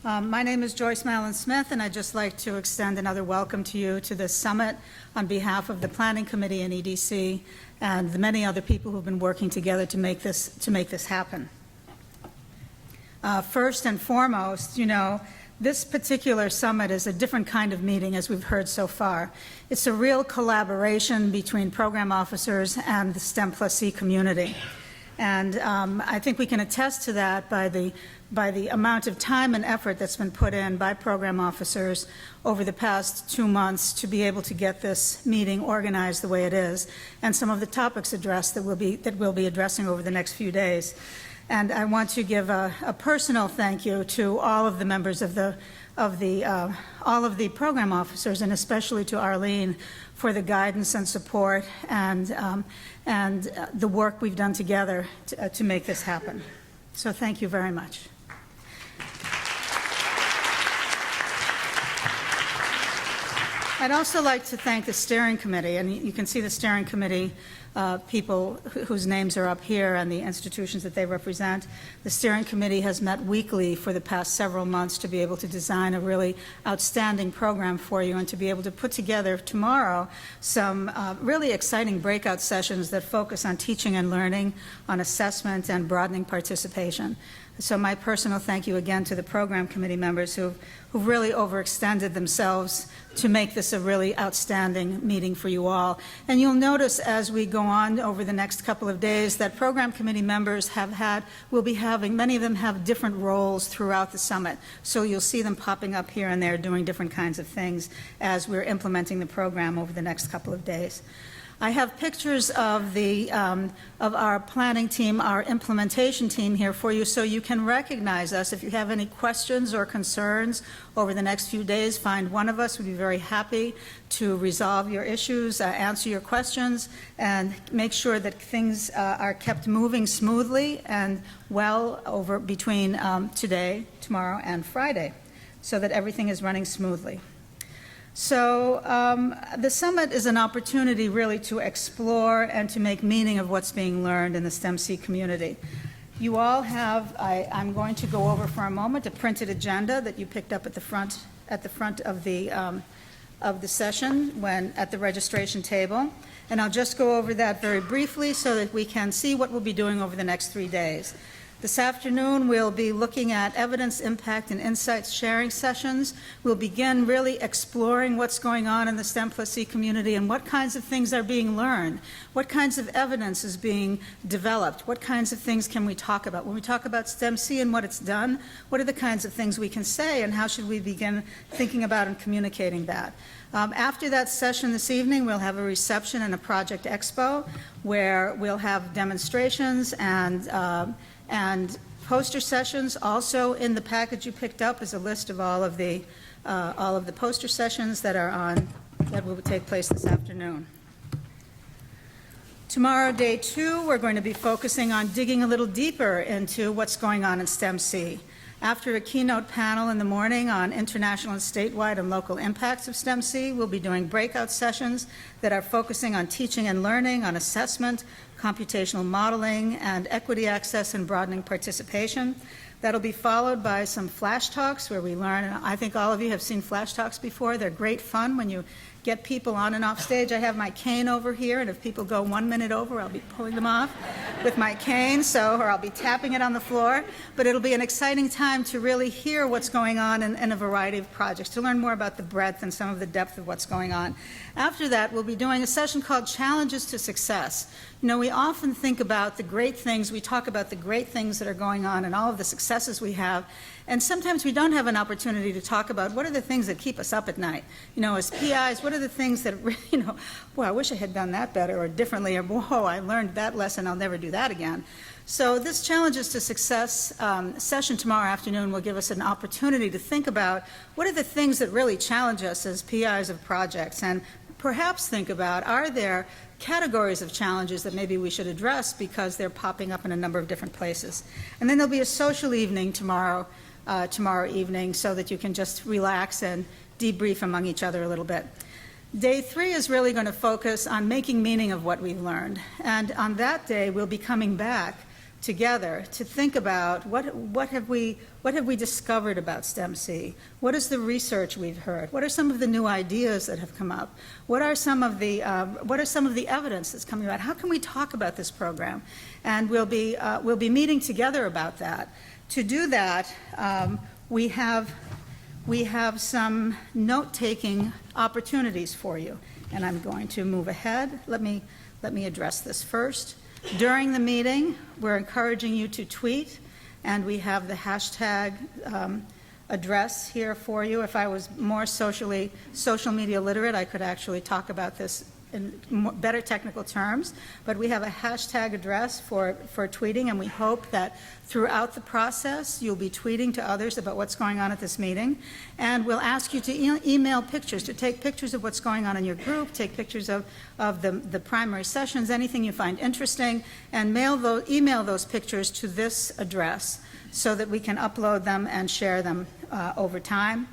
My name is Joyce Mallon Smith, and I'd just like to extend another welcome to you to this summit on behalf of the Planning Committee and EDC and the many other people who've been working together to make this happen. First and foremost, this particular summit is a different kind of meeting, as we've heard so far. It's a real collaboration between program officers and the STEM+C community. And I think we can attest to that by the amount of time and effort that's been put in by program officers over the past 2 months to be able to get this meeting organized the way it is, and some of the topics addressed that we'll be addressing over the next few days. And I want to give a personal thank you to all of the members of all of the program officers, and especially to Arlene for the guidance and support and the work we've done together to make this happen. So thank you very much. I'd also like to thank the steering committee, and you can see the steering committee people whose names are up here and the institutions that they represent. The steering committee has met weekly for the past several months to be able to design a really outstanding program for you and to be able to put together tomorrow some really exciting breakout sessions that focus on teaching and learning, on assessment and broadening participation. So my personal thank you again to the program committee members who've really overextended themselves to make this a really outstanding meeting for you all. And you'll notice as we go on over the next couple of days that program committee members will be having, many of them have different roles throughout the summit. So you'll see them popping up here and there doing different kinds of things as we're implementing the program over the next couple of days. I have pictures of our planning team, our implementation team here for you, so you can recognize us. If you have any questions or concerns over the next few days, find one of us. We'd be very happy to resolve your issues, answer your questions, and make sure that things are kept moving smoothly and well over between today, tomorrow, and Friday, so that everything is running smoothly. So the summit is an opportunity really to explore and to make meaning of what's being learned in the STEM-C community. You all have, I'm going to go over for a moment, a printed agenda that you picked up at the front of the session at the registration table. And I'll just go over that very briefly so that we can see what we'll be doing over the next 3 days. This afternoon, we'll be looking at evidence, impact, and insights sharing sessions. We'll begin really exploring what's going on in the STEM+C community and what kinds of things are being learned, what kinds of evidence is being developed, what kinds of things can we talk about. When we talk about STEM-C and what it's done, what are the kinds of things we can say and how should we begin thinking about and communicating that. After that session this evening, we'll have a reception and a project expo where we'll have demonstrations and poster sessions. Also in the package you picked up is a list of all of the poster sessions that will take place this afternoon. Tomorrow, day 2, we're going to be focusing on digging a little deeper into what's going on in STEM-C. After a keynote panel in the morning on international and statewide and local impacts of STEM-C, we'll be doing breakout sessions that are focusing on teaching and learning, on assessment, computational modeling, and equity access and broadening participation. That'll be followed by some flash talks where we learn, and I think all of you have seen flash talks before. They're great fun when you get people on and off stage. I have my cane over here, and if people go 1 minute over, I'll be pulling them off with my cane, or I'll be tapping it on the floor. But it'll be an exciting time to really hear what's going on in a variety of projects, to learn more about the breadth and some of the depth of what's going on. After that, we'll be doing a session called Challenges to Success. We often think about the great things, we talk about the great things that are going on and all of the successes we have, and sometimes we don't have an opportunity to talk about what are the things that keep us up at night. As PIs, what are the things that, boy, I wish I had done that better or differently, or whoa, I learned that lesson, I'll never do that again. So this Challenges to Success session tomorrow afternoon will give us an opportunity to think about what are the things that really challenge us as PIs of projects, and perhaps think about, are there categories of challenges that maybe we should address because they're popping up in a number of different places. And then there'll be a social evening tomorrow evening so that you can just relax and debrief among each other a little bit. Day 3 is really going to focus on making meaning of what we've learned. And on that day, we'll be coming back together to think about what have we discovered about STEM-C? What is the research we've heard? What are some of the new ideas that have come up? What are some of the evidence that's coming about? How can we talk about this program? And we'll be meeting together about that. To do that, we have some note-taking opportunities for you, and I'm going to move ahead. Let me address this first. During the meeting, we're encouraging you to tweet, and we have the hashtag address here for you. If I was more social media literate, I could actually talk about this in better technical terms, but we have a hashtag address for tweeting, and we hope that throughout the process you'll be tweeting to others about what's going on at this meeting. And we'll ask you to email pictures, to take pictures of what's going on in your group, take pictures of the primary sessions, anything you find interesting, and email those pictures to this address so that we can upload them and share them over time.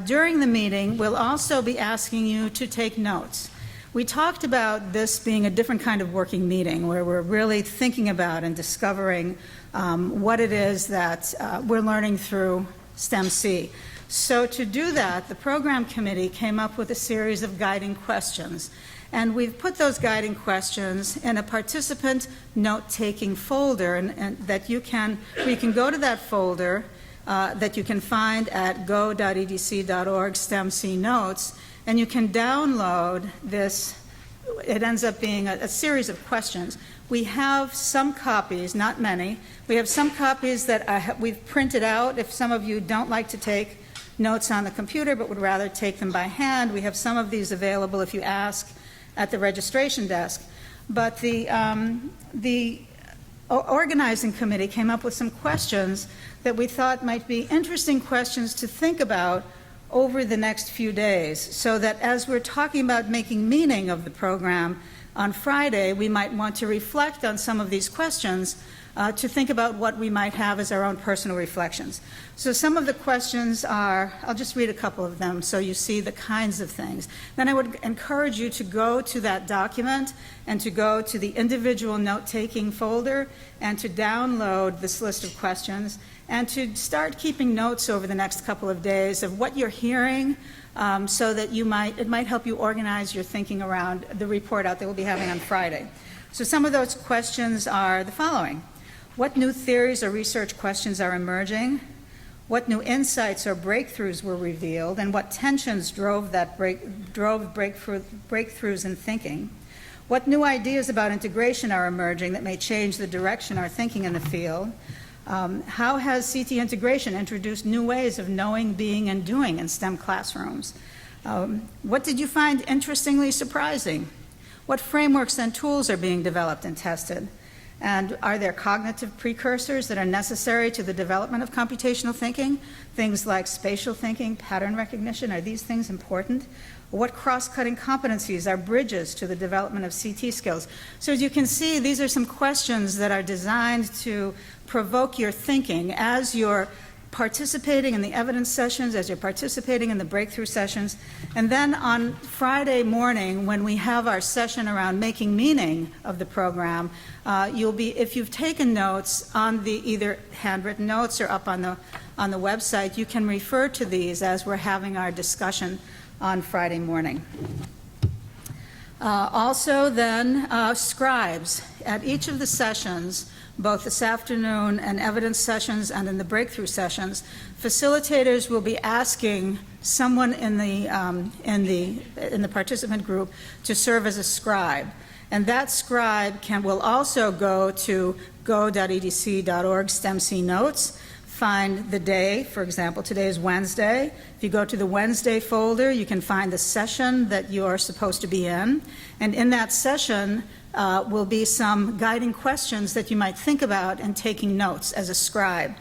During the meeting, we'll also be asking you to take notes. We talked about this being a different kind of working meeting where we're really thinking about and discovering what it is that we're learning through STEM-C. So to do that, the program committee came up with a series of guiding questions. And we've put those guiding questions in a participant note-taking folder, and that you can go to that folder that you can find at go.edc.org STEM-C notes. And you can download this. It ends up being a series of questions. We have some copies, not many. We have some copies that we've printed out. If some of you don't like to take notes on the computer but would rather take them by hand, we have some of these available if you ask at the registration desk. But the organizing committee came up with some questions that we thought might be interesting questions to think about over the next few days, so that as we're talking about making meaning of the program on Friday, we might want to reflect on some of these questions to think about what we might have as our own personal reflections. So some of the questions are, I'll just read a couple of them so you see the kinds of things. Then I would encourage you to go to that document and to go to the individual note-taking folder and to download this list of questions and to start keeping notes over the next couple of days of what you're hearing, so that it might help you organize your thinking around the report out that we'll be having on Friday. So some of those questions are the following. What new theories or research questions are emerging? What new insights or breakthroughs were revealed, and what tensions drove breakthroughs in thinking? What new ideas about integration are emerging that may change the direction our thinking in the field? How has CT integration introduced new ways of knowing, being, and doing in STEM classrooms? What did you find interestingly surprising? What frameworks and tools are being developed and tested? And are there cognitive precursors that are necessary to the development of computational thinking? Things like spatial thinking, pattern recognition, are these things important? What cross-cutting competencies are bridges to the development of CT skills? So as you can see, these are some questions that are designed to provoke your thinking as you're participating in the evidence sessions, as you're participating in the breakthrough sessions. And then on Friday morning, when we have our session around making meaning of the program, if you've taken notes on the either handwritten notes or up on the website, you can refer to these as we're having our discussion on Friday morning. Also then, scribes. At each of the sessions, both this afternoon and evidence sessions and in the breakthrough sessions, facilitators will be asking someone in the participant group to serve as a scribe. And that scribe will also go to go.edc.org STEM-C notes, find the day. For example, today is Wednesday. If you go to the Wednesday folder, you can find the session that you're supposed to be in. And in that session will be some guiding questions that you might think about in taking notes as a scribe.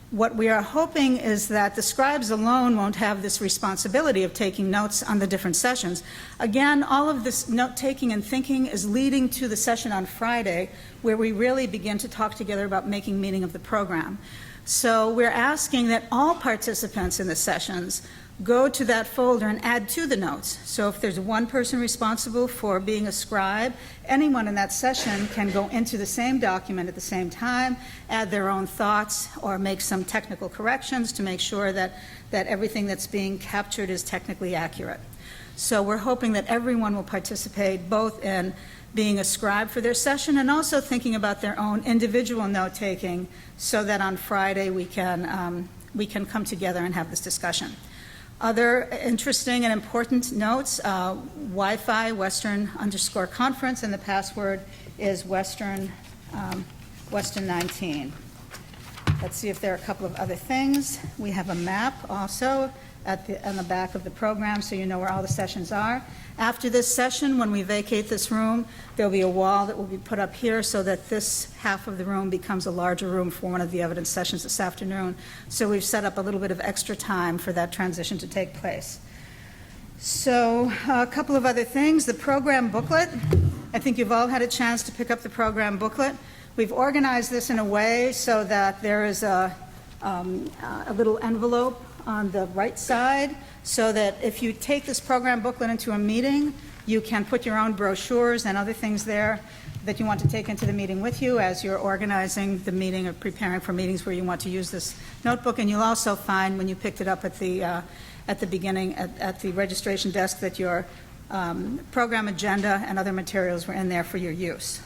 What we are hoping is that the scribes alone won't have this responsibility of taking notes on the different sessions. Again, all of this note-taking and thinking is leading to the session on Friday, where we really begin to talk together about making meaning of the program. So we're asking that all participants in the sessions go to that folder and add to the notes. So if there's one person responsible for being a scribe, anyone in that session can go into the same document at the same time, add their own thoughts, or make some technical corrections to make sure that everything that's being captured is technically accurate. So we're hoping that everyone will participate both in being a scribe for their session and also thinking about their own individual note-taking so that on Friday we can come together and have this discussion. Other interesting and important notes, Wi-Fi, Western_conference, and the password is Western 19. Let's see if there are a couple of other things. We have a map also on the back of the program so you know where all the sessions are. After this session, when we vacate this room, there'll be a wall that will be put up here so that this half of the room becomes a larger room for one of the evidence sessions this afternoon. So we've set up a little bit of extra time for that transition to take place. So a couple of other things. The program booklet. I think you've all had a chance to pick up the program booklet. We've organized this in a way so that there is a little envelope on the right side so that if you take this program booklet into a meeting, you can put your own brochures and other things there that you want to take into the meeting with you as you're organizing the meeting or preparing for meetings where you want to use this notebook. And you'll also find when you picked it up at the beginning at the registration desk that your program agenda and other materials were in there for your use.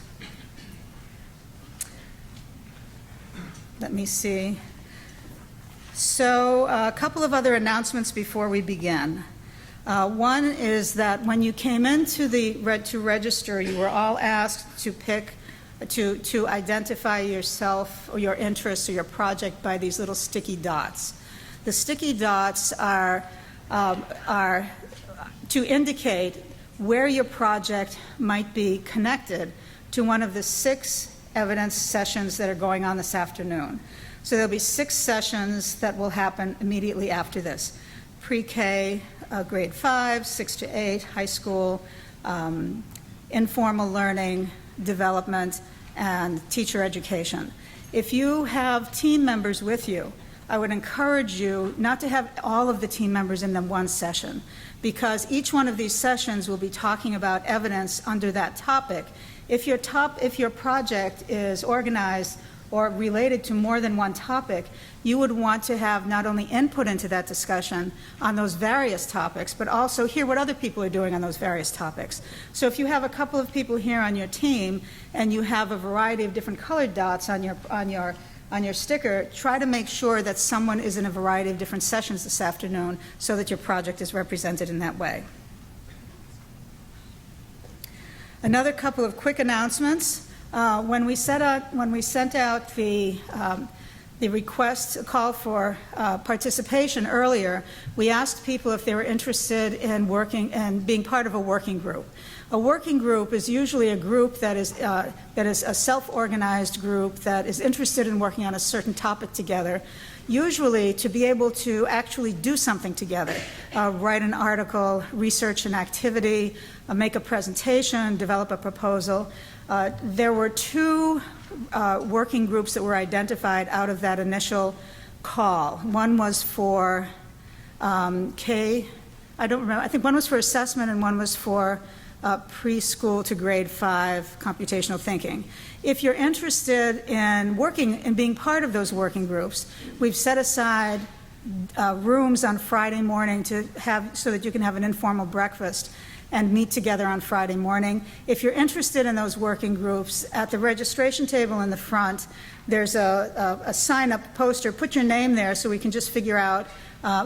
Let me see. So a couple of other announcements before we begin. One is that when you came into to register, you were all asked to identify yourself or your interests or your project by these little sticky dots. The sticky dots are to indicate where your project might be connected to one of the 6 evidence sessions that are going on this afternoon. So there'll be 6 sessions that will happen immediately after this. Pre-K, grade 5, 6 to 8, high school, informal learning, development, and teacher education. If you have team members with you, I would encourage you not to have all of the team members in the one session, because each one of these sessions will be talking about evidence under that topic. If your project is organized or related to more than one topic, you would want to have not only input into that discussion on those various topics, but also hear what other people are doing on those various topics. So if you have a couple of people here on your team and you have a variety of different colored dots on your sticker, try to make sure that someone is in a variety of different sessions this afternoon so that your project is represented in that way. Another couple of quick announcements. When we sent out the request, call for participation earlier, we asked people if they were interested in working and being part of a working group. A working group is usually a group that is a self-organized group that is interested in working on a certain topic together, usually to be able to actually do something together, write an article, research an activity, make a presentation, develop a proposal. There were 2 working groups that were identified out of that initial call. One was for I don't remember, I think one was for assessment and one was for preschool to grade 5 computational thinking. If you're interested in working and being part of those working groups, we've set aside rooms on Friday morning so that you can have an informal breakfast and meet together on Friday morning. If you're interested in those working groups, at the registration table in the front, there's a sign-up poster. Put your name there so we can just figure out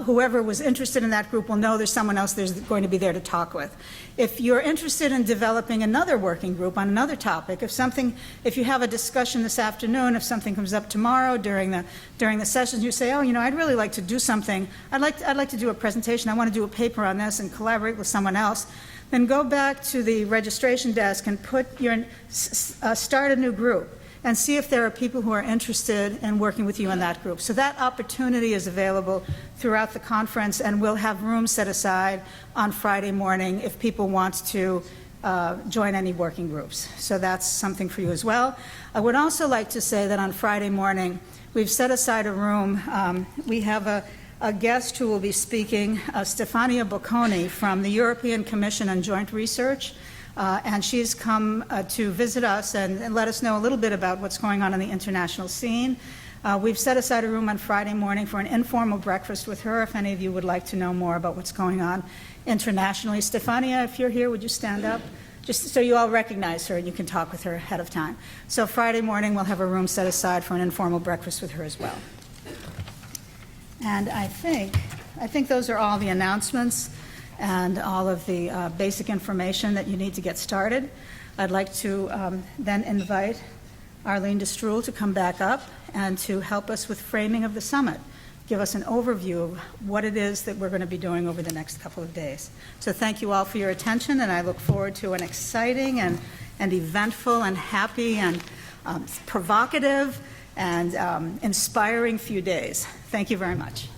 whoever was interested in that group will know there's someone else there's going to be there to talk with. If you're interested in developing another working group on another topic, if you have a discussion this afternoon, if something comes up tomorrow during the sessions, you say, oh, you know, I'd really like to do something. I'd like to do a presentation. I want to do a paper on this and collaborate with someone else. Then go back to the registration desk and start a new group and see if there are people who are interested in working with you in that group. So that opportunity is available throughout the conference, and we'll have rooms set aside on Friday morning if people want to join any working groups. So that's something for you as well. I would also like to say that on Friday morning, we've set aside a room. We have a guest who will be speaking, Stefania Bocconi from the European Commission on Joint Research, and she's come to visit us and let us know a little bit about what's going on in the international scene. We've set aside a room on Friday morning for an informal breakfast with her, if any of you would like to know more about what's going on internationally. Stefania, if you're here, would you stand up? Just so you all recognize her and you can talk with her ahead of time. So Friday morning, we'll have a room set aside for an informal breakfast with her as well. And I think those are all the announcements and all of the basic information that you need to get started. I'd like to then invite Arlene Destruhl to come back up and to help us with framing of the summit, give us an overview of what it is that we're going to be doing over the next couple of days. So thank you all for your attention, and I look forward to an exciting and eventful and happy and provocative and inspiring few days. Thank you very much.